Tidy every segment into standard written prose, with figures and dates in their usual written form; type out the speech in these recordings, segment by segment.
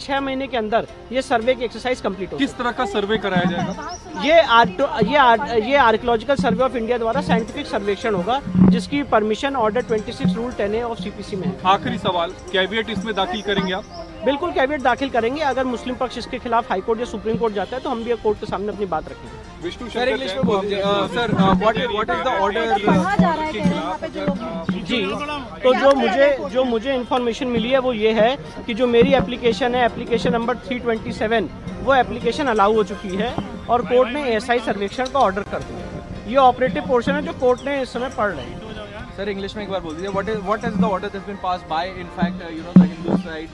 6 महीने के अंदर ये सर्वे की एक्सरसाइज कंप्लीट हो। किस तरह का सर्वे कराया जाएगा? ये आर्कियोलॉजिकल सर्वे ऑफ इंडिया द्वारा साइंटिफिक सर्वेक्षण होगा, जिसकी permission order 26 rule 10A of CPC में है। आखिरी सवाल, कैविएट इसमें दाखिल करेंगे आप? बिल्कुल कैविएट दाखिल करेंगे। अगर मुस्लिम पक्ष इसके खिलाफ हाई कोर्ट या सुप्रीम कोर्ट जाता है तो हम भी कोर्ट के सामने अपनी बात रखेंगे। विष्णु सर, इंग्लिश में बोल दीजिए। Sir, what is the order? जी, तो जो मुझे इन्फॉर्मेशन मिली है वो ये है कि जो मेरी एप्लीकेशन है, एप्लीकेशन नंबर 327, वो एप्लीकेशन अलाउ हो चुकी है और कोर्ट ने ASI सर्वेक्षण का ऑर्डर कर दिया। ये ऑपरेटिव पोर्शन है जो कोर्ट ने इस समय पढ़ रहे हैं। सर, इंग्लिश में एक बार बोल दीजिए। What is the order that's been passed by, in fact, the Hindu side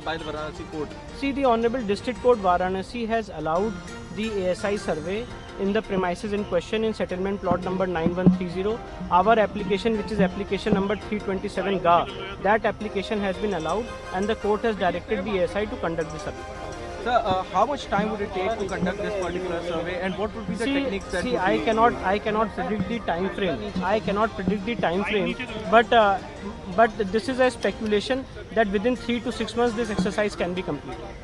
by the Varanasi court? See, the Honorable District Court Varanasi has allowed the ASI survey in the premises in question in settlement plot number 9130. Our application, which is application number 327 GA, that application has been allowed and the court has directed the ASI to conduct the survey. Sir, how much time would it take to conduct this particular survey, and what would be the techniques that would be? I cannot predict the time frame. I cannot predict the time frame, but this is a speculation that within 3 to 6 months this exercise can be completed.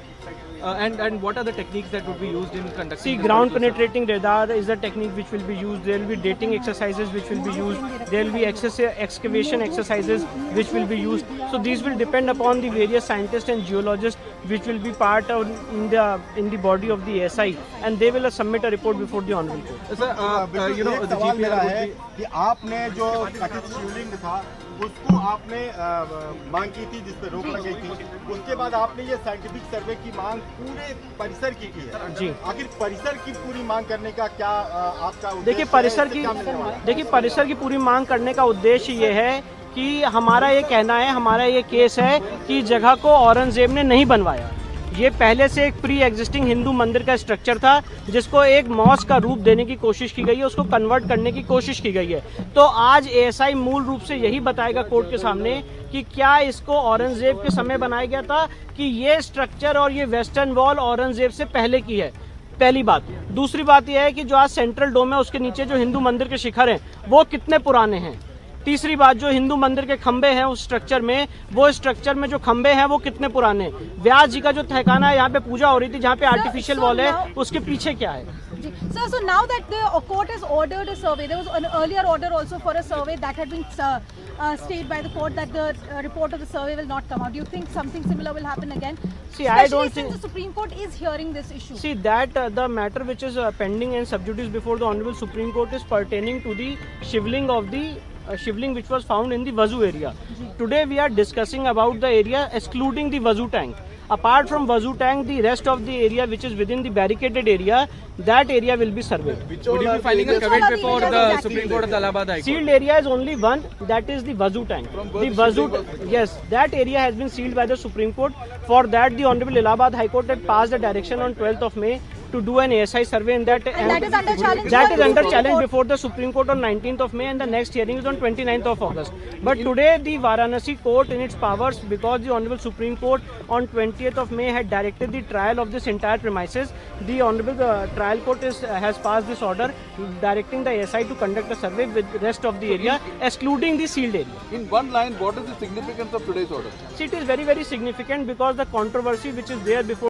And what are the techniques that would be used in conducting? See, ground penetrating radar is a technique which will be used. There will be dating exercises which will be used. There will be excavation exercises which will be used. So these will depend upon the various scientists and geologists which will be part of in the body of the ASI, and they will submit a report before the honorable court. Sir, the GPR है कि आपने जो कथित शिवलिंग था उसको आपने मांग की थी, जिस पर रोक लगाई थी, उसके बाद आपने ये साइंटिफिक सर्वे की मांग पूरे परिसर की है जी। आखिर परिसर की पूरी मांग करने का क्या आपका उद्देश्य? देखिए, परिसर की पूरी मांग करने का उद्देश्य ये है कि हमारा ये कहना है, हमारा ये केस है कि जगह को औरंगजेब ने नहीं बनवाया। ये पहले से एक प्री एग्जिस्टिंग हिंदू मंदिर का स्ट्रक्चर था जिसको एक मॉस्क का रूप देने की कोशिश की गई है, उसको कन्वर्ट करने की कोशिश की गई है। तो आज ASI मूल रूप से यही बताएगा कोर्ट के सामने कि क्या इसको औरंगजेब के समय बनाया गया था कि ये स्ट्रक्चर और ये वेस्टर्न वॉल औरंगजेब से पहले की है। पहली बात। दूसरी बात यह है कि जो आज सेंट्रल डोम है उसके नीचे जो हिंदू मंदिर के शिखर हैं वो कितने पुराने हैं। तीसरी बात, जो हिंदू मंदिर के खंबे हैं उस स्ट्रक्चर में, वो स्ट्रक्चर में जो खंबे हैं वो कितने पुराने हैं। व्यास जी का जो ठिकाना है यहाँ पे पूजा हो रही थी, जहाँ पे आर्टिफिशियल वॉल है, उसके पीछे क्या है। Sir, so now that the court has ordered a survey, there was an earlier order also for a survey that had been stayed by the court that the report of the survey will not come out. Do you think something similar will happen again? See, especially I don't think the Supreme Court is hearing this issue. See, that the matter which is pending and sub judice before the Honorable Supreme Court is pertaining to the shivling of the shivling which was found in the Vazu area. Today we are discussing about the area excluding the Vazu tank. Apart from Vazu tank, the rest of the area which is within the barricaded area, that area will be surveyed. Would you be filing a caveat before the Supreme Court of the Allahabad High Court? Sealed area is only one, that is the Vazu tank. The Vazu, yes, that area has been sealed by the Supreme Court. For that, the Honorable Allahabad High Court had passed a direction on 12th of May to do an ASI survey, and that is under challenge. That is under challenge before the Supreme Court on 19th of May, and the next hearing is on 29th of August. But today the Varanasi court in its powers, because the Honorable Supreme Court on 20th of May had directed the trial of this entire premises, the Honorable trial court has passed this order directing the ASI to conduct a survey with the rest of the area, excluding the sealed area. In one line, what is the significance of today's order? See, it is very, very significant because the controversy which is there before